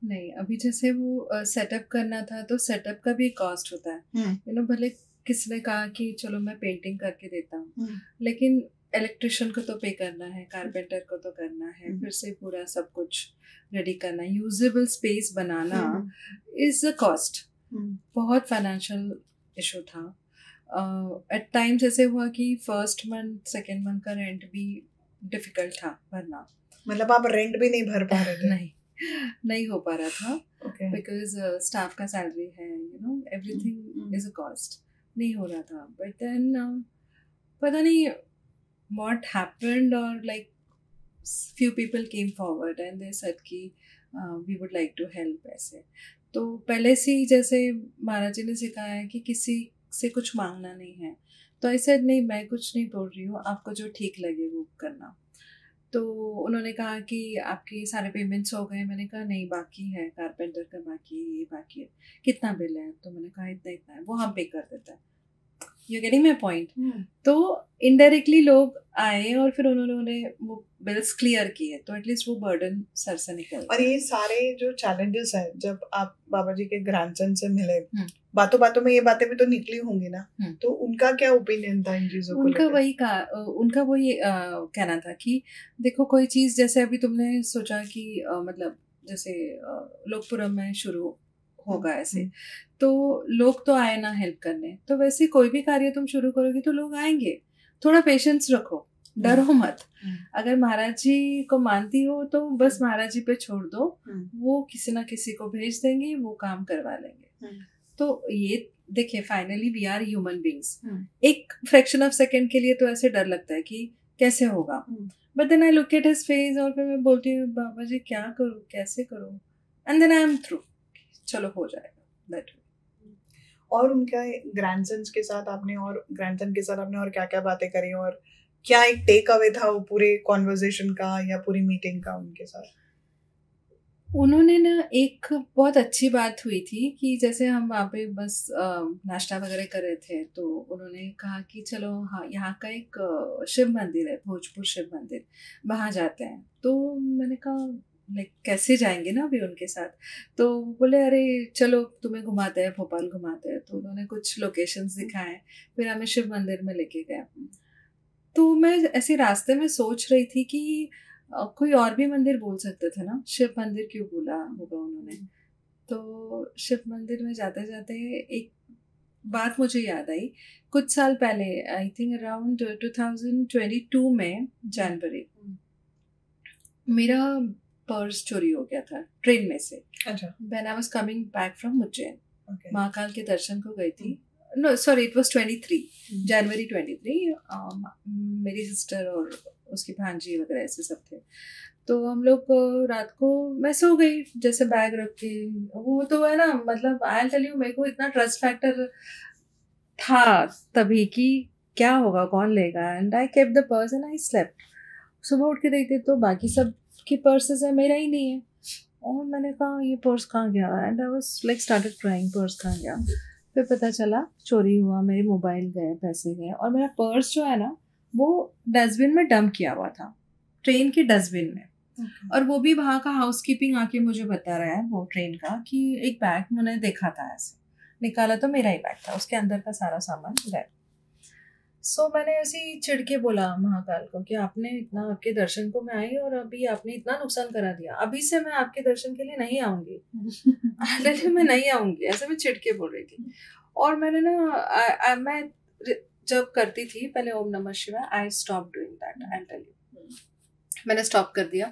नहीं, अभी जैसे वो सेटअप करना था तो सेटअप का भी कॉस्ट होता है। भले किसी ने कहा कि चलो मैं पेंटिंग करके देता हूँ, लेकिन इलेक्ट्रिशियन को तो पे करना है, कारपेंटर को तो करना है, फिर से पूरा सब कुछ रेडी करना, usable space banana is a cost. बहुत फाइनेंशियल इशू था। एट टाइम्स ऐसे हुआ कि फर्स्ट मंथ सेकेंड मंथ का रेंट भी डिफिकल्ट था भरना। मतलब आप रेंट भी नहीं भर पा रहे थे? नहीं हो पा रहा था, बिकॉज स्टाफ का सैलरी है, एवरीथिंग इज अ कॉस्ट, नहीं हो रहा था। बट देन पता नहीं what happened, or like few people came forward and they said कि we would like to help ऐसे। तो पहले से ही जैसे महाराज जी ने सिखाया है कि किसी से कुछ मांगना नहीं है, तो I said नहीं, मैं कुछ नहीं बोल रही हूँ, आपको जो ठीक लगे वो करना। तो उन्होंने कहा कि आपके सारे पेमेंट्स हो गए? मैंने कहा नहीं, बाकी है, कारपेंटर का बाकी है, ये बाकी है, कितना बिल है? तो मैंने कहा इतना है, वो हम पे कर देता है। You getting my point? तो इनडायरेक्टली लोग आए और फिर उन्होंने वो बिल्स क्लियर किए, तो एटलीस्ट वो बर्डन सर से निकल। और ये सारे जो चैलेंजेस हैं, जब आप बाबा जी के ग्रैंडसन से मिले, बातों बातों में ये बातें भी तो निकली होंगी ना, तो उनका क्या ओपिनियन था इन चीजों को? उनका वही कहना था कि देखो, कोई चीज जैसे अभी तुमने सोचा कि मतलब जैसे लोकपुरम में शुरू होगा ऐसे, तो लोग तो आए ना हेल्प करने, तो वैसे कोई भी कार्य तुम शुरू करोगे तो लोग आएंगे। थोड़ा पेशेंस रखो, डरो मत। अगर महाराज जी को मानती हो तो बस महाराज जी पे छोड़ दो, वो किसी ना किसी को भेज देंगे, वो काम करवा लेंगे। तो ये देखिए, finally we are human beings. एक फ्रैक्शन ऑफ सेकेंड के लिए तो ऐसे डर लगता है कि कैसे होगा, but then I look at his face और फिर मैं बोलती हूँ बाबा जी क्या करूँ, कैसे करूँ, and then I am through, चलो हो जाएगा, दैट वे। और उनका ग्रैंडसन के साथ आपने और क्या क्या बातें करी, और क्या एक टेक अवे था वो पूरे कॉन्वर्सेशन का या पूरी मीटिंग का उनके साथ? उन्होंने ना एक बहुत अच्छी बात हुई थी कि जैसे हम वहाँ पे बस नाश्ता वगैरह कर रहे थे, तो उन्होंने कहा कि चलो हाँ, यहाँ का एक शिव मंदिर है, भोजपुर शिव मंदिर, वहाँ जाते हैं। तो मैंने कहा लाइक कैसे जाएंगे ना अभी उनके साथ, तो बोले अरे चलो तुम्हें घुमाते हैं, भोपाल घुमाते हैं। तो उन्होंने कुछ लोकेशंस दिखाए, फिर हमें शिव मंदिर में लेके गए। तो मैं ऐसे रास्ते में सोच रही थी कि कोई और भी मंदिर बोल सकते थे ना, शिव मंदिर क्यों बोला होगा उन्होंने। तो शिव मंदिर में जाते जाते एक बात मुझे याद आई, कुछ साल पहले, आई थिंक अराउंड 2022 में जनवरी, मेरा पर्स चोरी हो गया था ट्रेन में से। अच्छा। When I was coming back from Ujjain, Mahakal के दर्शन को गई थी। नो सॉरी, इट वाज 23 जनवरी 23। मेरी सिस्टर और उसकी भांजी वगैरह ऐसे सब थे। तो हम लोग रात को, मैं सो गई जैसे बैग रख के। वो तो है ना, मतलब आई टेल यू, मेरे को इतना ट्रस्ट फैक्टर था तभी कि क्या होगा, कौन लेगा, and I kept the purse and I slept. सुबह उठ के देखते तो बाकी सब की पर्सेस है, मेरा ही नहीं है। और मैंने कहा ये पर्स कहाँ गया, and I was like started crying, purse कहाँ गया। फिर पता चला चोरी हुआ, मेरे मोबाइल गए, पैसे गए, और मेरा पर्स जो है ना वो डस्टबिन में डंप किया हुआ था, ट्रेन के डस्टबिन में। और वो भी वहाँ का हाउसकीपिंग आके मुझे बता रहा है, वो ट्रेन का, कि एक बैग मैंने देखा था, ऐसे निकाला तो मेरा ही बैग था, उसके अंदर का सारा सामान गया। सो मैंने ऐसे ही चिढ़ के बोला महाकाल को कि आपने इतना, आपके दर्शन को मैं आई और अभी आपने इतना नुकसान करा दिया, अभी से मैं आपके दर्शन के लिए नहीं आऊँगी, मैं नहीं आऊँगी, ऐसे मैं चिढ़ के बोल रही थी। और मैंने ना, मैं जब करती थी पहले ओम नमः शिवाय, I stop doing that, I tell you, मैंने स्टॉप कर दिया।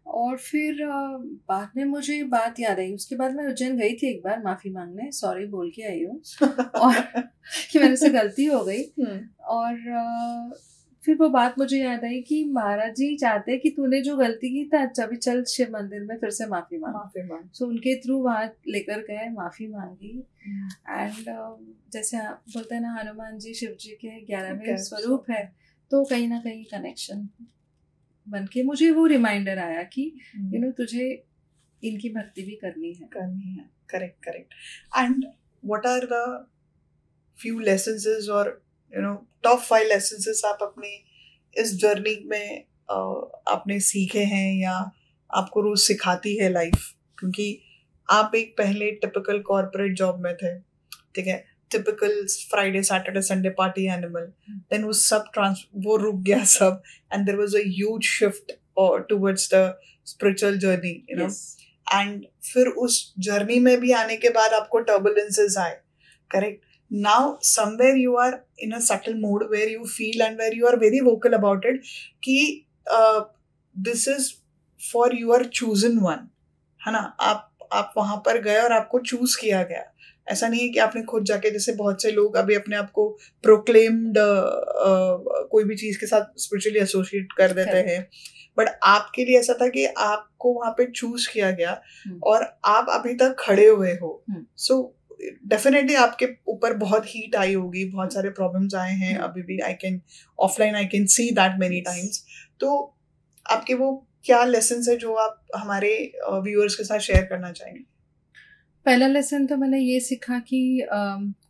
और फिर बाद में मुझे बात याद आई, उसके बाद मैं उज्जैन गई थी एक बार माफ़ी मांगने, सॉरी बोल के आई हूँ और कि मेरे से गलती हो गई। और फिर वो बात मुझे याद आई कि महाराज जी चाहते कि तूने जो गलती की था, अच्छा अभी चल शिव मंदिर में फिर से माफ़ी मांग। सो उनके थ्रू वहाँ लेकर गए, माफ़ी मांगी। एंड जैसे आप बोलते हैं ना, हनुमान जी शिव जी के 11वें स्वरूप है, तो कहीं ना कहीं कनेक्शन बन के मुझे वो रिमाइंडर आया कि यू नो तुझे इनकी भक्ति भी करनी है। Correct. And what are the few lessons और यू नो टॉप 5 लेसन्स आप अपनी इस जर्नी में आपने सीखे हैं या आपको रोज सिखाती है लाइफ? क्योंकि आप एक पहले टिपिकल कॉर्पोरेट जॉब में थे, ठीक है, typical Friday Saturday Sunday party animal, then वो सब वो रुक गया सब, and there was a huge shift towards the spiritual journey, you know, एंड फिर उस जर्नी में भी आने के बाद आपको टर्बुलेंसेस आए, correct? Now somewhere you are in a subtle mode where you feel and where you are very vocal about it कि this is for your chosen one, है ना? आप वहाँ पर गए और आपको चूज किया गया। ऐसा नहीं है कि आपने खुद जाके, जैसे बहुत से लोग अभी अपने आप को प्रोक्लेम्ड कोई भी चीज के साथ स्पिरिचुअली एसोसिएट कर देते हैं, बट आपके लिए ऐसा था कि आपको वहाँ पे चूज किया गया और आप अभी तक खड़े हुए हो। सो डेफिनेटली आपके ऊपर बहुत हीट आई होगी, बहुत सारे प्रॉब्लम्स आए हैं अभी भी, I can see that many times. तो आपके वो क्या लेसन्स है जो आप हमारे व्यूअर्स के साथ शेयर करना चाहेंगे? पहला लेसन तो मैंने ये सीखा कि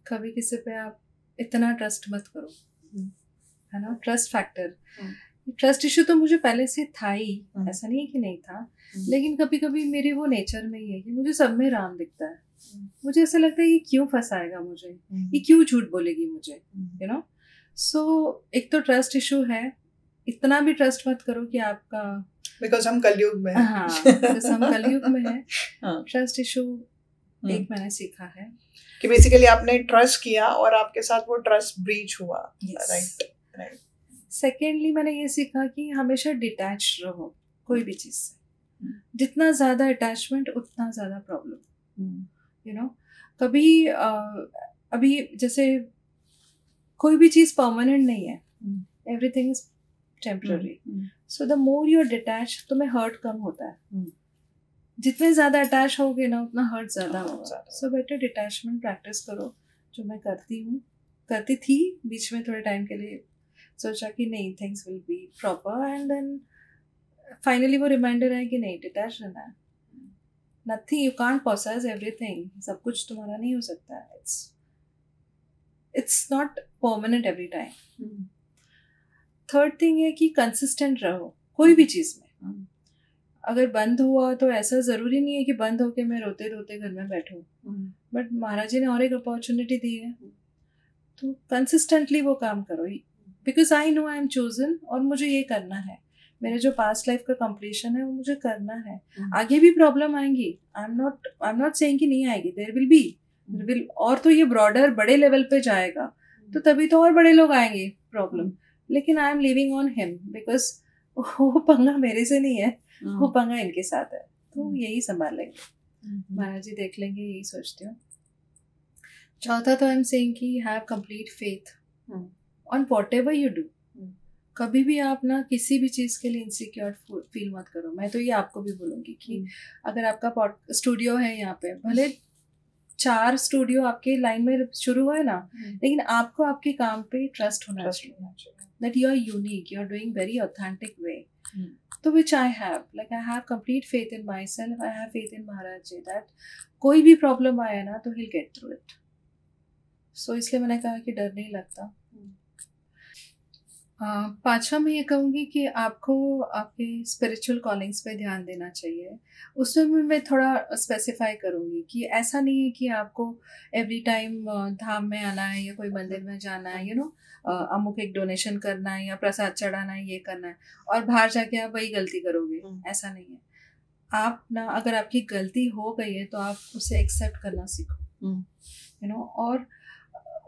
कभी किसी पे आप इतना ट्रस्ट मत करो, है ना, ट्रस्ट फैक्टर। ट्रस्ट इशू तो मुझे पहले से था ही, ऐसा नहीं है कि नहीं था, लेकिन कभी कभी मेरे वो नेचर में ही है कि मुझे सब में राम दिखता है। मुझे ऐसा लगता है ये क्यों फंसाएगा मुझे, ये क्यों झूठ बोलेगी मुझे, यू नो। सो एक तो ट्रस्ट इशू है, इतना भी ट्रस्ट मत करो कि आपका, बिकॉज हम कलयुग में हैं। हाँ, बिकॉज हम कलयुग में हैं। ट्रस्ट इशू एक मैंने सीखा है कि बेसिकली आपने ट्रस्ट किया और आपके साथ वो ट्रस्ट ब्रीच हुआ, राइट। सेकेंडली मैंने ये सीखा कि हमेशा डिटैच रहो कोई भी चीज़ से। जितना ज़्यादा अटैचमेंट उतना ज़्यादा प्रॉब्लम, यू नो। कभी अभी जैसे कोई भी चीज़ परमानेंट नहीं है, everything is temporary. So the more you are detach, तुम्हें हर्ट कम होता है। जितने ज़्यादा अटैच होगे ना उतना हर्ट ज़्यादा होगा। सो बेटर डिटैचमेंट प्रैक्टिस करो, जो मैं करती थी। बीच में थोड़े टाइम के लिए सोचा कि नहीं, things will be proper, and then finally वो रिमाइंडर है कि नहीं, डिटैच रहना है। Nothing, you can't possess everything, सब कुछ तुम्हारा नहीं हो सकता है। It's not permanent every time. Third thing है कि कंसिस्टेंट रहो कोई भी चीज़ में। अगर बंद हुआ तो ऐसा ज़रूरी नहीं है कि बंद होके मैं रोते रोते घर में बैठूं, बट महाराज जी ने और एक अपॉर्चुनिटी दी है, तो कंसिस्टेंटली वो काम करो, because I know I am chosen और मुझे ये करना है। मेरे जो पास्ट लाइफ का कंप्लीशन है वो मुझे करना है। आगे भी प्रॉब्लम आएंगी, आई एम नॉट सेइंग कि नहीं आएगी, देयर विल बी, और तो ये ब्रॉडर बड़े लेवल पे जाएगा तो तभी तो और बड़े लोग आएंगे प्रॉब्लम, लेकिन I am living on him because वो पंगा मेरे से नहीं है, वो पंगा इनके साथ है, तो यही संभाल लेंगे, महाराज जी देख लेंगे, यही सोचती हूँ। चौथा तो आई एम सेइंग कि have complete faith on whatever you do. कभी भी आप ना किसी भी चीज़ के लिए इनसिक्योर फील मत करो। मैं तो ये आपको भी बोलूँगी कि अगर आपका स्टूडियो है यहाँ पे, भले 4 स्टूडियो आपके लाइन में शुरू हुआ है ना, लेकिन आपको आपके काम पे ट्रस्ट होना चाहिए, that you are unique, you are doing very authentic way. तो which I have complete faith in myself, I have faith in Maharaj ji that कोई भी प्रॉब्लम आया ना तो he'll get through it। सो इसलिए मैंने कहा कि डर नहीं लगता। पाँचवा मैं ये कहूँगी कि आपको आपके स्पिरिचुअल कॉलिंग्स पे ध्यान देना चाहिए। उसमें भी मैं थोड़ा स्पेसिफाई करूँगी कि ऐसा नहीं है कि आपको एवरी टाइम धाम में आना है या कोई मंदिर में जाना है, अमुक एक डोनेशन करना है या प्रसाद चढ़ाना है, ये करना है और बाहर जाके आप वही गलती करोगे, ऐसा नहीं है। आप ना, अगर आपकी गलती हो गई है तो आप उसे एक्सेप्ट करना सीखो, और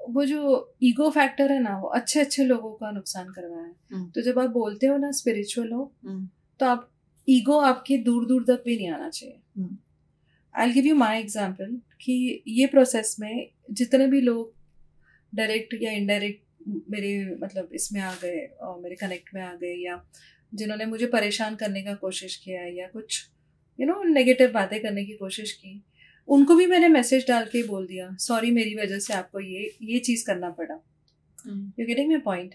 वो जो ईगो फैक्टर है ना, वो अच्छे अच्छे लोगों का नुकसान करवाया है। तो जब आप बोलते हो ना स्पिरिचुअल हो, तो आप ईगो आपके दूर दूर तक भी नहीं आना चाहिए। I will give you my example कि ये प्रोसेस में जितने भी लोग डायरेक्ट या इनडायरेक्ट मेरे मतलब इसमें आ गए और मेरे कनेक्ट में आ गए, या जिन्होंने मुझे परेशान करने का कोशिश किया या कुछ नेगेटिव बातें करने की कोशिश की, उनको भी मैंने मैसेज डाल के बोल दिया, सॉरी मेरी वजह से आपको ये चीज़ करना पड़ा। You getting my point?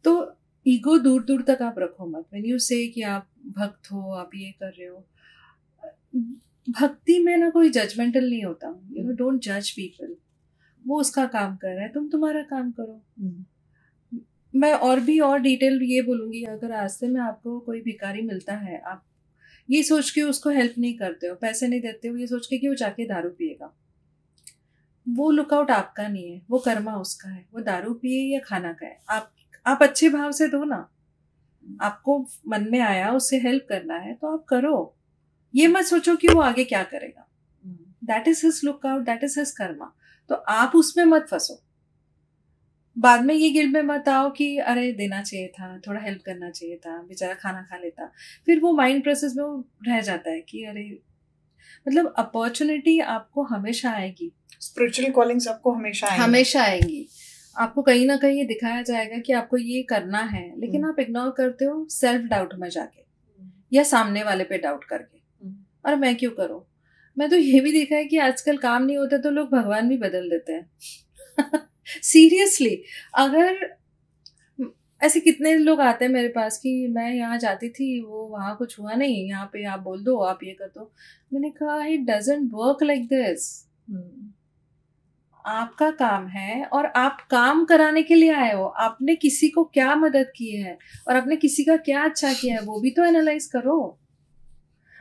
तो ईगो दूर दूर तक आप रखो मत। व्हेन यू से कि आप भक्त हो, आप ये कर रहे हो, भक्ति में ना कोई जजमेंटल नहीं होता। डोंट जज पीपल, वो उसका काम कर रहा है, तुम तुम्हारा काम करो। मैं और डिटेल ये बोलूँगी, अगर रास्ते में आपको कोई भिखारी मिलता है, आप ये सोच के उसको हेल्प नहीं करते हो, पैसे नहीं देते हो, ये सोच के कि वो जाके दारू पिएगा, वो लुकआउट आपका नहीं है, वो कर्मा उसका है। वो दारू पिए या खाना खाए, आप अच्छे भाव से दो ना। आपको मन में आया उससे हेल्प करना है तो आप करो, ये मत सोचो कि वो आगे क्या करेगा। That is his lookout, that is his Karma. तो आप उसमें मत फंसो, बाद में ये गिल्ट में मत आओ कि अरे देना चाहिए था, थोड़ा हेल्प करना चाहिए था, बेचारा खाना खा लेता। फिर वो माइंड प्रोसेस में वो रह जाता है कि अरे, मतलब अपॉर्चुनिटी आपको हमेशा आएगी, स्पिरिचुअल कॉलिंग्स आपको हमेशा आएंगी। आपको कहीं ना कहीं ये दिखाया जाएगा कि आपको ये करना है, लेकिन आप इग्नोर करते हो सेल्फ डाउट में जाके या सामने वाले पे डाउट करके, और मैं क्यों करूँ। मैं तो ये भी देखा है कि आजकल काम नहीं होता तो लोग भगवान भी बदल देते हैं। सीरियसली, अगर ऐसे कितने लोग आते हैं मेरे पास कि मैं यहाँ जाती थी, वो वहाँ कुछ हुआ नहीं, यहाँ पे आप बोल दो, आप ये कर दो। मैंने कहा it doesn't work like this. आपका काम है और आप काम कराने के लिए आए हो। आपने किसी को क्या मदद की है और आपने किसी का क्या अच्छा किया है, वो भी तो एनालाइज करो।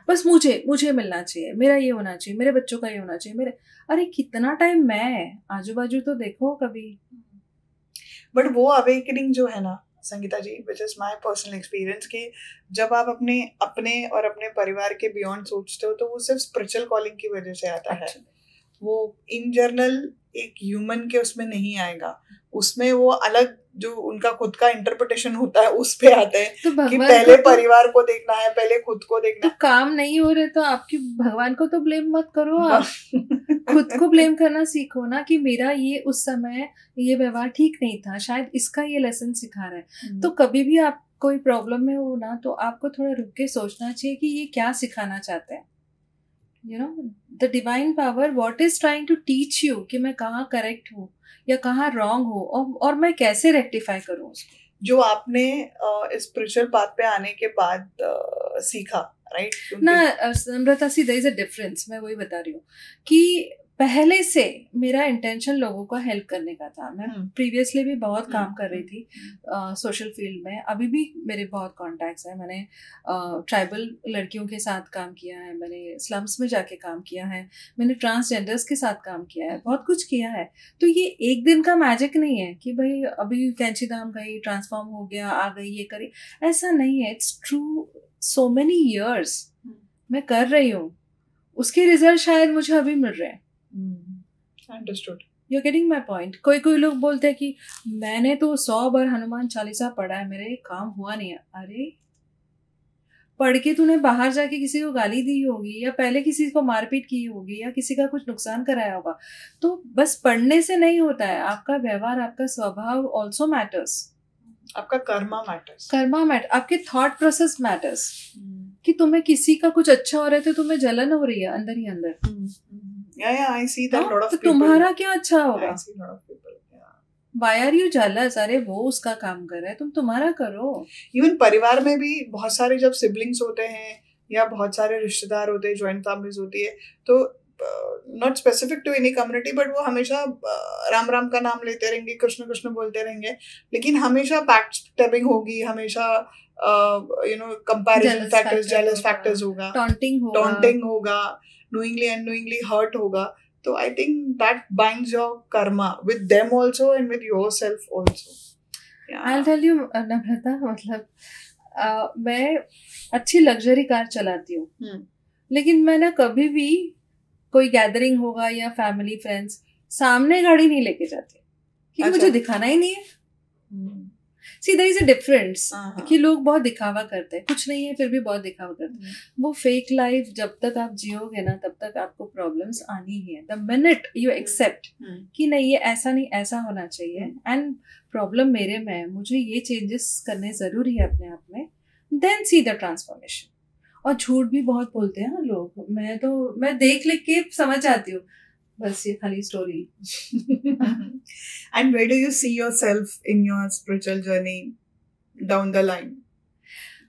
बस मुझे मिलना चाहिए, मेरा ये होना चाहिए, मेरे बच्चों का ये होना चाहिए, अरे कितना टाइम मैं, आजू बाजू तो देखो कभी। बट वो अवेकनिंग जो है ना Sangeeta ji, which is my personal experience, कि जब आप अपने और अपने परिवार के बियॉन्ड सोचते हो तो वो सिर्फ स्पिरिचुअल कॉलिंग की वजह से आता है। वो इन जनरल एक ह्यूमन के उसमें नहीं आएगा, उसमें वो अलग जो उनका खुद का इंटरप्रिटेशन होता है उस पे आता है तो कि पहले परिवार को देखना है, पहले खुद को देखना है। तो काम नहीं हो रहे तो आपकी भगवान को तो ब्लेम मत करो, आप खुद को ब्लेम करना सीखो ना कि मेरा ये उस समय ये व्यवहार ठीक नहीं था, शायद इसका ये लेसन सिखा रहा है। तो कभी भी आप कोई प्रॉब्लम में हो ना, तो आपको थोड़ा रुक के सोचना चाहिए कि ये क्या सिखाना चाहते हैं। The divine power what is trying to teach you, कि मैं कहाँ करेक्ट हूँ या कहाँ रॉन्ग हूँ और मैं कैसे रेक्टिफाई करूँ उसको। जो आपने स्पिरिचुअल पाथ पे आने के बाद सीखा, राइट? ना नम्रता सी, देयर इज अ डिफरेंस। मैं वही बता रही हूँ कि पहले से मेरा इंटेंशन लोगों को हेल्प करने का था। मैं प्रीवियसली भी बहुत काम कर रही थी सोशल फील्ड में, अभी भी मेरे बहुत कॉन्टैक्ट्स हैं। मैंने ट्राइबल लड़कियों के साथ काम किया है, मैंने स्लम्स में जाके काम किया है, मैंने ट्रांसजेंडर्स के साथ काम किया है, बहुत कुछ किया है। तो ये एक दिन का मैजिक नहीं है कि भाई अभी कैंची धाम गई, ट्रांसफॉर्म हो गया, आ गई, ये करी, ऐसा नहीं है। It's true, so many years मैं कर रही हूँ, उसके रिजल्ट शायद मुझे अभी मिल रहे हैं। Understood, you getting my point. कोई लोग बोलते हैं कि मैंने तो 100 बार हनुमान चालीसा पढ़ा है, मेरे काम हुआ नहीं है। अरे पढ़ के तूने बाहर जाके किसी को गाली दी होगी, या पहले किसी को मारपीट की होगी, या किसी का कुछ नुकसान कराया होगा। तो बस पढ़ने से नहीं होता है, आपका व्यवहार, आपका स्वभाव ऑल्सो मैटर्स। आपका कर्मा मैटर्स, आपके थॉट प्रोसेस मैटर्स। कि तुम्हें किसी का कुछ अच्छा हो रहा है तो तुम्हें जलन हो रही है अंदर ही अंदर। I see that lot of तो people. तुम्हारा क्या अच्छा होगा? I see lot of people. Why are you jealous? अरे वो उसका काम कर रहा है, तुम तुम्हारा करो। इवन परिवार में भी बहुत सारे जब सिबलिंग्स होते हैं या बहुत सारे रिश्तेदार होते हैं, जॉइंट फैमिलीज होती है, तो not specific to any community, but वो हमेशा राम राम का नाम लेते रहेंगे, कृष्ण कृष्ण बोलते रहेंगे, लेकिन हमेशा बैक स्टैबिंग होगी, हमेशा कंपैरिजन फैक्टर्स, जेलस फैक्टर्स होगा, टॉन्टिंग होगा, knowingly and unknowingly hurt होगा. तो I think that binds your karma with them also and with yourself also. Yeah. I'll tell you, नम्रता, मतलब मैं अच्छी लग्जरी कार चलाती हूँ, लेकिन मैं ना कभी भी कोई गैदरिंग होगा या फैमिली फ्रेंड्स, सामने गाड़ी नहीं लेके जाती, क्योंकि मुझे दिखाना ही नहीं है। See, there is a difference कि लोग बहुत दिखावा करते हैं, कुछ नहीं है फिर भी बहुत दिखावा करते हैं। वो फेक लाइफ जब तक आप जियोगे ना, तब तक आपको प्रॉब्लम्स आनी ही है। द मिनट यू एक्सेप्ट कि नहीं, ये ऐसा नहीं, ऐसा होना चाहिए, एंड प्रॉब्लम मेरे में है, मुझे ये चेंजेस करने जरूरी है अपने आप में, देन सी द ट्रांसफॉर्मेशन। और झूठ भी बहुत बोलते हैं लोग, मैं देख लिख के समझ जाती हूँ, बस ये खाली story. And where do you see yourself in your spiritual journey down the line?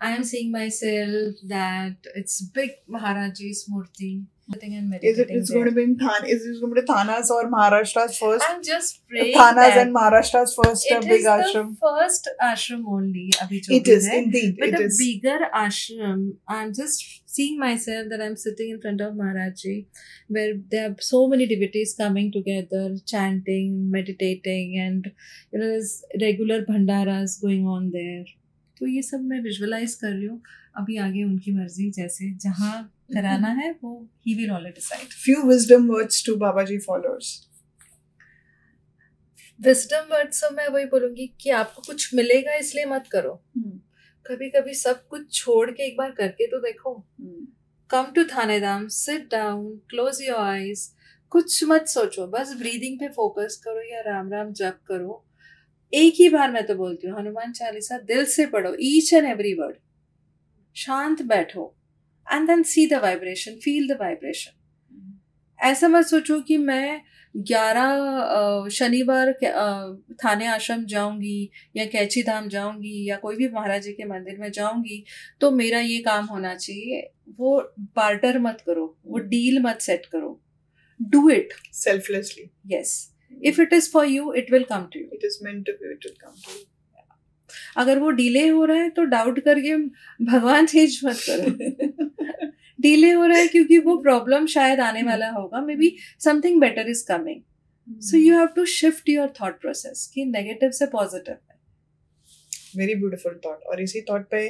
I am seeing myself that it's big Maharaji's murti. And it's going to be in is it going to be Thanas or Maharashtra's first? I'm just praying Thanas and Maharashtra's first big ashram. It is the first ashram only. It is indeed. But a bigger ashram. I'm just seeing myself that I'm sitting in front of Maharaji, where there are so many devotees coming together, chanting, meditating, and there's regular bhandaras going on there. तो ये सब मैं विजुअलाइज कर रही हूँ। अभी आगे उनकी मर्जी, जैसे जहाँ कराना है वो he will only decide. Few wisdom words to Babaji followers. Wisdom words तो मैं वही बोलूँगी कि आपको कुछ मिलेगा इसलिए मत करो। कभी कभी सब कुछ छोड़ के एक बार करके तो देखो। Come to थानेधाम, sit down, close your eyes, कुछ मत सोचो, बस ब्रीदिंग पे फोकस करो या राम राम जप करो। एक ही बार मैं तो बोलती हूँ, हनुमान चालीसा दिल से पढ़ो, ईच एंड एवरी वर्ड, शांत बैठो, and then see the vibration, feel the vibration. ऐसा मत सोचो कि मैं 11 शनिवार थाने आश्रम जाऊंगी या कैची धाम जाऊंगी या कोई भी महाराज जी के मंदिर में जाऊंगी तो मेरा ये काम होना चाहिए। वो बार्टर मत करो, वो डील मत सेट करो, do it selflessly. Yes, if it is for you, it will come to you. It is meant to be, it will come to you. अगर वो डिले हो रहा है तो डाउट करके भगवान चेंज मत करो। डिले हो रहा है क्योंकि वो प्रॉब्लम शायद आने वाला होगा, maybe something better is coming, so you have to shift your thought process कि नेगेटिव से पॉजिटिव है। Very beautiful thought. और इसी थॉट पे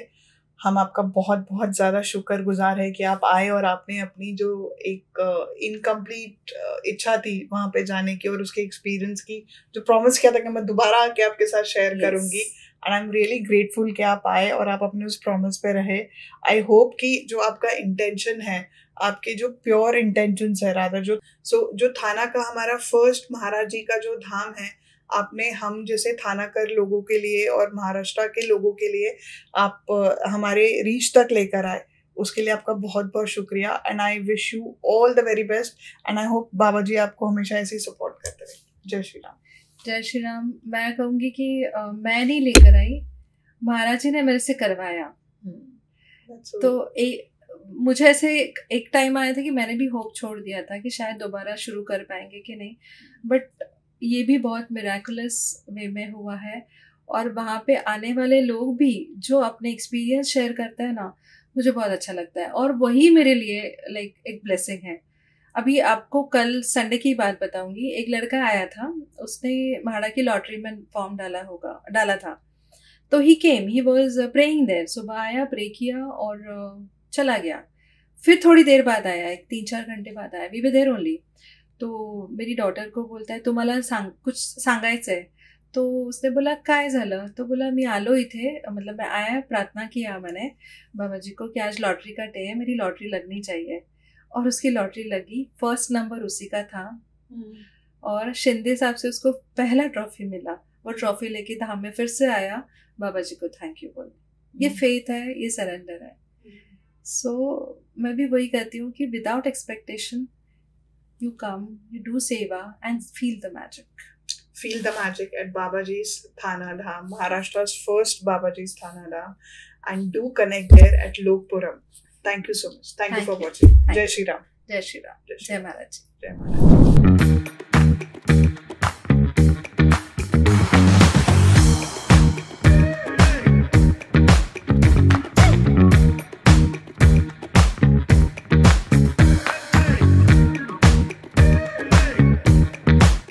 हम आपका बहुत बहुत ज़्यादा शुक्रगुजार है कि आप आए और आपने अपनी जो एक इनकम्प्लीट इच्छा थी वहाँ पे जाने की और उसके एक्सपीरियंस की, जो प्रॉमिस किया था कि मैं दोबारा आके आपके साथ शेयर करूँगी, and I am really grateful कि आप आए और आप अपने उस प्रॉमिस पे रहे। आई होप कि जो आपका इंटेंशन है, आपके जो प्योर इंटेंशंस है रादर, जो थाना का हमारा फर्स्ट महाराज जी का जो धाम है, आपने हम जैसे थानाकर लोगों के लिए और महाराष्ट्र के लोगों के लिए आप हमारे रीच तक लेकर आए, उसके लिए आपका बहुत बहुत शुक्रिया। And I wish you all the very best, and I hope Baba ji आपको हमेशा ऐसे ही सपोर्ट करते रहे। जय श्री राम। जय श्री राम। मैं कहूँगी कि मैं नहीं लेकर आई, महाराज जी ने मेरे से करवाया। तो मुझे ऐसे एक टाइम आया था कि मैंने भी होप छोड़ दिया था कि शायद दोबारा शुरू कर पाएंगे कि नहीं, बट ये भी बहुत मिराकुलस वे में हुआ है। और वहाँ पे आने वाले लोग भी जो अपने एक्सपीरियंस शेयर करते हैं ना, मुझे बहुत अच्छा लगता है, और वही मेरे लिए लाइक एक ब्लेसिंग है। अभी आपको कल संडे की बात बताऊंगी। एक लड़का आया था, उसने म्हाडा की लॉटरी में फॉर्म डाला था। तो ही केम, ही वॉज प्रेइंग देयर। सुबह आया, प्रे किया और चला गया। फिर थोड़ी देर बाद आया, एक 3-4 घंटे बाद आया, वी वर देयर ओनली। तो मेरी डॉटर को बोलता है, तुम्हाला कुछ सांगायचं आहे? तो उसने बोला काय झालं? तो बोला मी आलो इथे, मतलब मैं आया, प्रार्थना किया मैंने बाबा जी को कि आज लॉटरी का डे है, मेरी लॉटरी लगनी चाहिए। और उसकी लॉटरी लगी, फर्स्ट नंबर उसी का था। और शिंदे साहब से उसको पहला ट्रॉफी मिला। वो ट्रॉफी लेके धाम में फिर से आया, बाबा जी को थैंक यू बोलने। ये फेथ है, ये सरेंडर है। सो मैं भी वही कहती हूँ कि without expectation you come, you do seva and feel the magic. Feel the magic at Babaji's Thana Dham, Maharashtra's first Babaji's Thana Dham, and do connect there at Lokpuram. Thank you so much. Thank you for watching. Jai Shri Ram. Jai Shri Ram. Jai Maharaj. Jai Maharaj.